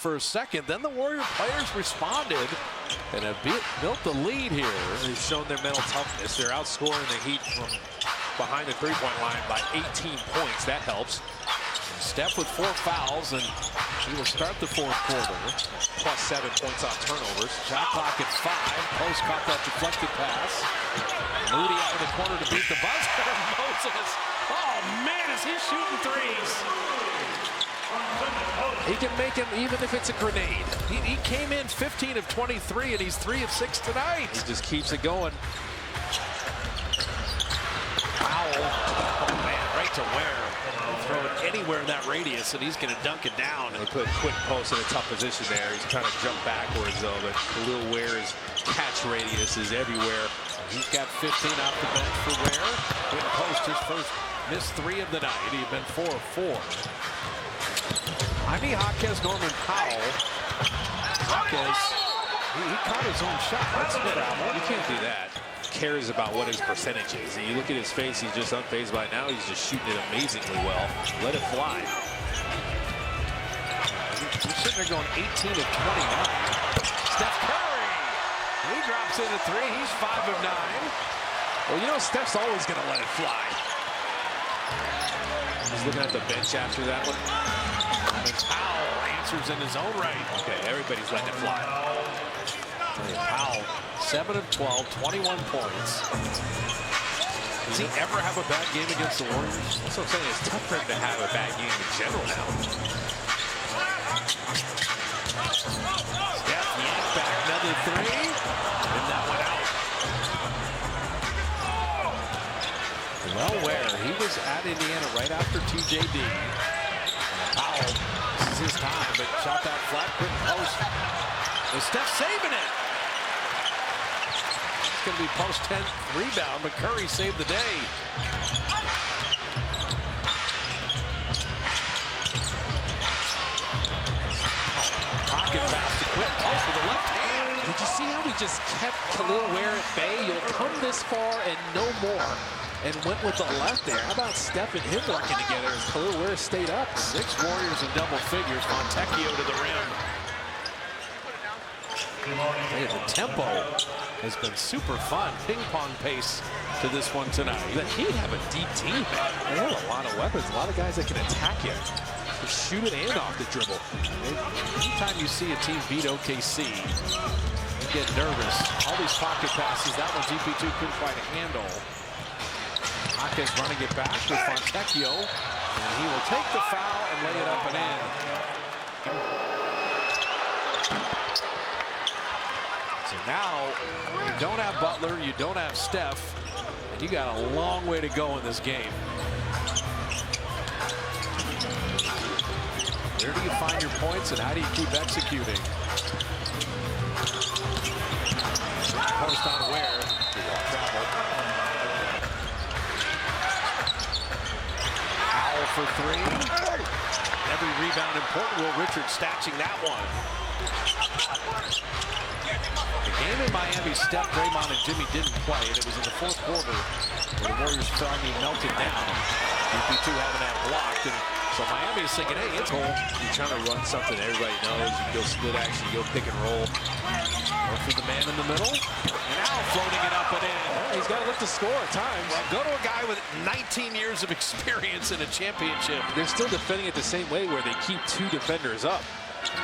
for a second. Then the Warrior players responded and have built the lead here. They've shown their mental toughness. They're outscoring the Heat from behind the three-point line by 18 points. That helps. Steph with 4 fouls, and he will start the fourth quarter. Plus 7 points off turnovers. Shot clock at 5. Post caught that deflected pass. Moody out of the corner to beat the buzzer. Moses. Oh, man, is he shooting threes. He can make them even if it's a grenade. He came in 15 of 23, and he's 3 of 6 tonight. He just keeps it going. Foul. Oh, man, right to Ware. Throw it anywhere in that radius, and he's going to dunk it down. They put Quick Post in a tough position there. He's trying to jump backwards, though, but Khalil Ware's catch radius is everywhere. He's got 15 off the bench for Ware. Quick Post, his first missed 3 of the night. He'd been 4 of 4. Jaime Jaquez, Norman Powell. Jaquez, he caught his own shot. That's a foul. You can't do that. Cares about what his percentage is. And you look at his face, he's just unfazed by it. Now. He's just shooting it amazingly well. Let it fly. He's sitting there going 18 of 29. Steph Curry. He drops in a 3. He's 5 of 9. Well, you know, Steph's always going to let it fly. He's looking at the bench after that one. And Powell answers in his own right. Okay, everybody's letting it fly. Powell, 7 of 12, 21 points. Does he ever have a bad game against the Warriors? That's what I'm saying. It's tough for him to have a bad game in general now. Steph yanked back another 3, and that went out. Well, Ware, he was at Indiana right after TJD. Powell, this is his time, but shot that flat, quick post. And Steph saving it. It's going to be post 10 rebound, but Curry saved the day. Pocket pass to quick post with the left hand. Did you see how he just kept Khalil Ware at bay? You'll come this far and no more. And went with the left there. How about Steph and him working together as Khalil Ware stayed up? 6 Warriors in double figures. Fontecchio to the rim. Hey, the tempo has been super fun. Ping pong pace to this one tonight. The Heat have a deep team, man. They have a lot of weapons, a lot of guys that can attack you. Shoot it and off the dribble. Anytime you see a team beat OKC, you get nervous. All these pocket passes, that one GP2 couldn't quite handle. Jaquez running it back with Fontecchio, and he will take the foul and lay it up and in. So now, you don't have Butler, you don't have Steph, and you got a long way to go in this game. Where do you find your points, and how do you keep executing? Post on Ware. Powell for 3. Every rebound important. Will Richards snatching that one. The game in Miami, Steph, Draymond, and Jimmy didn't play, and it was in the fourth quarter where the Warriors finally melted down. GP2 having that blocked, and so Miami is thinking, hey, it's home. You're trying to run something everybody knows. You go split action, you go pick and roll. Go for the man in the middle, and now floating it up and in. Well, he's got to look to score at times. Well, go to a guy with 19 years of experience in a championship. They're still defending it the same way where they keep 2 defenders up.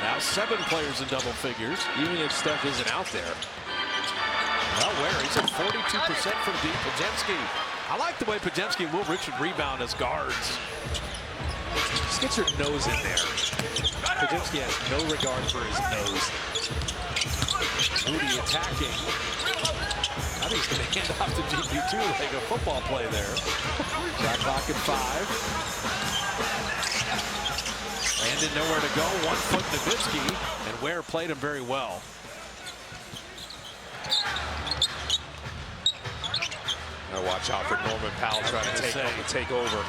Now 7 players in double figures. Even if Steph isn't out there. Well, Ware, he's at 42% from deep. Podziemski. I like the way Podziemski and Will Richard rebound as guards. Just get your nose in there. Podziemski has no regard for his nose. Moody attacking. I think he's going to hand off to GP2 like a football play there. Shot clock at 5. Landon nowhere to go. 1 foot Nowitzki, and Ware played him very well. Now watch out for Norman Powell trying to take over.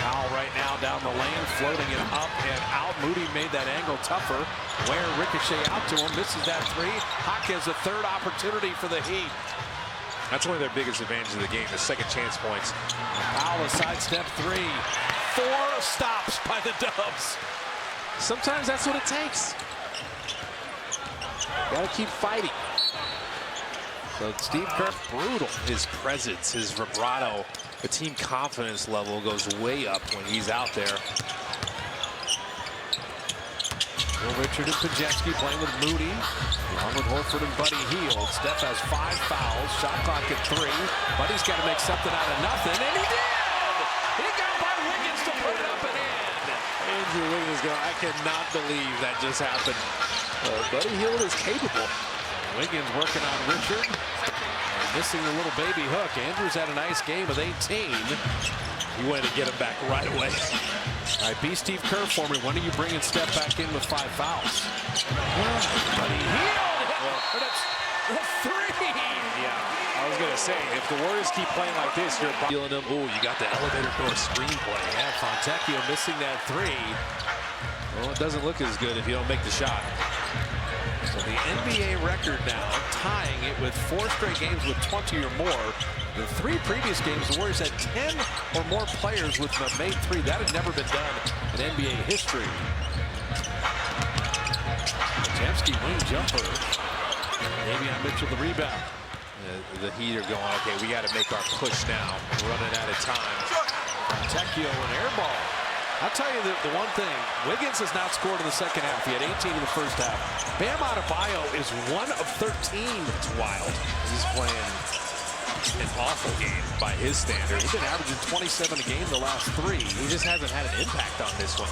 Powell right now down the lane, floating it up and out. Moody made that angle tougher. Ware ricochet out to him, misses that 3. Jaquez a 3rd opportunity for the Heat. That's one of their biggest advantages of the game, the second chance points. Powell a sidestep 3. 4 stops by the Dubs. Sometimes that's what it takes. Gotta keep fighting. So Steve Kerr, Brutal. His presence, his vibrato, the team confidence level goes way up when he's out there. Will Richard and Podziemski playing with Moody, along with Horford and Buddy Hield. Steph has 5 fouls, shot clock at 3. Buddy's got to make something out of nothing, and he did! He got by Wiggins to put it up and in. Andrew Wiggins going, I cannot believe that just happened. Buddy Hield is capable. Wiggins working on Richard, and missing the little baby hook. Andrews had a nice game with 18. He wanted to get him back right away. All right, be Steve Kerr for me. When are you bringing Steph back in with 5 fouls? Buddy Hield hit a 3. Yeah, I was going to say, if the Warriors keep playing like this, you're feeling them. Ooh, you got the elevator door screenplay. Yeah, Fontecchio missing that 3. Well, it doesn't look as good if you don't make the shot. So the NBA record now, tying it with 4 straight games with 20 or more. The 3 previous games, the Warriors had 10 or more players with made 3. That had never been done in NBA history. Podziemski wing jumper. Davion Mitchell the rebound. The Heat are going, okay, we got to make our push now. We're running out of time. Fontecchio an air ball. I'll tell you the one thing, Wiggins has not scored in the second half. He had 18 in the first half. Bam Adebayo is 1 of 13. It's wild. He's playing an awful game by his standards. He's been averaging 27 a game the last 3. He just hasn't had an impact on this one.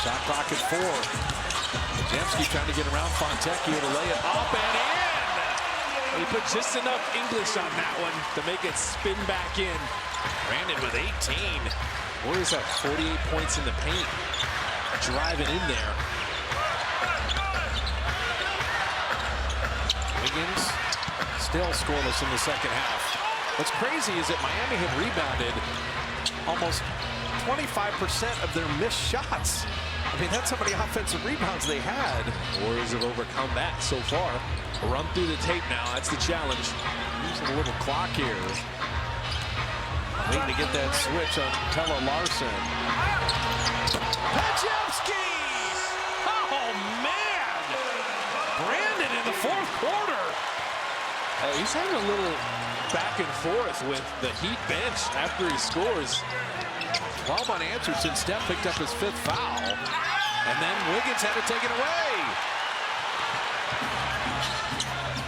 Shot clock at 4. Podziemski trying to get around Fontecchio to lay it up and in. He put just enough English on that one to make it spin back in. Brandon with 18. Warriors have 48 points in the paint. Driving in there. Wiggins still scoreless in the second half. What's crazy is that Miami had rebounded almost 25% of their missed shots. I mean, that's how many offensive rebounds they had. Warriors have overcome that so far. Run through the tape now. That's the challenge. Using a little clock here. Waiting to get that switch on Pelle Larsson. Podziemski! Oh, man! Brandon in the 4th quarter. He's having a little back and forth with the Heat bench after he scores. 12 unanswered since Steph picked up his 5th foul. And then Wiggins had to take it away.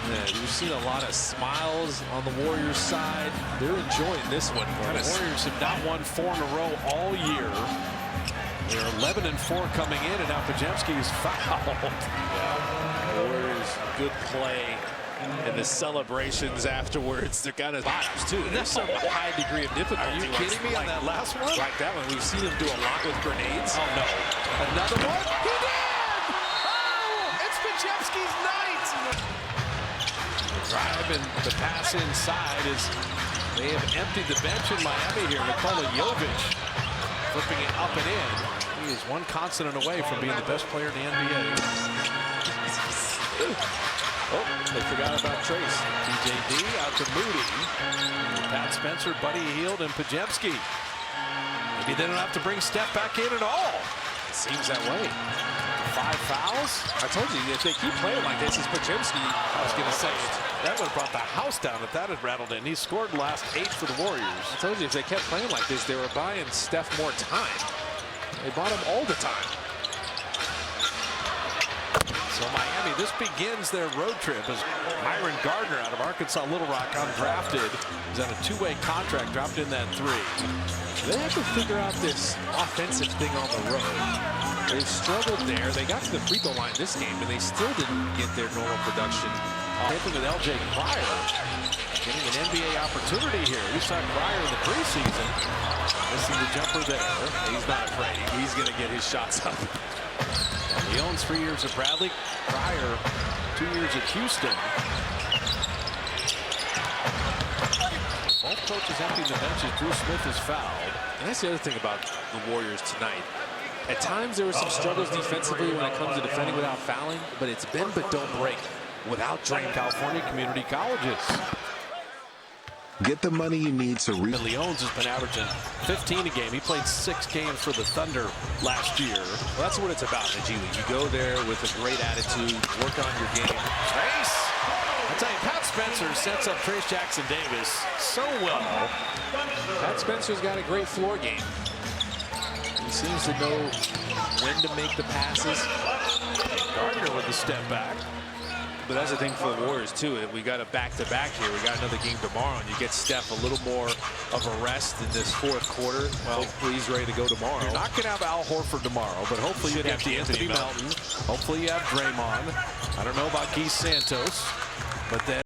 Yeah, you've seen a lot of smiles on the Warriors side. They're enjoying this one. The Warriors have not won 4 in a row all year. They're 11-4 coming in, and now Podziemski is fouled. Yeah. Warriors, good play. And the celebrations afterwards, they're kind of vibes too. There's some high degree of difficulty. Are you kidding me on that last one? Like that one. We've seen him do a lot with grenades. Oh, no. Another one? He did! Oh, it's Podziemski's night! Driving the pass inside as they have emptied the bench in Miami here. Nikola Jovic flipping it up and in. He is one consonant away from being the best player in the NBA. Oh, they forgot about Trace. TJD out to Moody. Pat Spencer, Buddy Hield, and Podziemski. Maybe they don't have to bring Steph back in at all. It seems that way. 5 fouls. I told you, if they keep playing like this, it's Podziemski. I was going to say, that would have brought the house down if that had rattled in. He scored the last 8 for the Warriors. I told you, if they kept playing like this, they were buying Steph more time. They bought him all the time. So Miami, this begins their road trip as Myron Gardner out of Arkansas Little Rock, undrafted. He's on a 2-way contract, dropped in that 3. They have to figure out this offensive thing on the road. They've struggled there. They got to the free throw line this game, and they still didn't get their normal production. Hoping with LJ Cryer getting an NBA opportunity here. We saw Cryer in the preseason. Missing the jumper there. He's not afraid. He's going to get his shots up. He owns 3 years at Bradley. Cryer, 2 years at Houston. Both coaches emptying the benches. Drew Smith is fouled. And that's the other thing about the Warriors tonight. At times there were some struggles defensively when it comes to defending without fouling, but it's bend but don't break without draining. California community colleges. Get the money you need to reach. Leones has been averaging 15 a game. He played 6 games for the Thunder last year. Well, that's what it's about in the G League. You go there with a great attitude, work on your game. Trace. I tell you, Pat Spencer sets up Trace Jackson Davis so well. Pat Spencer's got a great floor game. He seems to know when to make the passes. Gardner with the step back. But that's the thing for the Warriors, too. We got a back-to-back here. We got another game tomorrow, and you get Steph a little more of a rest in this fourth quarter. Well, hopefully he's ready to go tomorrow. You're not going to have Al Horford tomorrow, but hopefully you have Anthony Melton. Hopefully you have Draymond. I don't know about Keith Santos, but then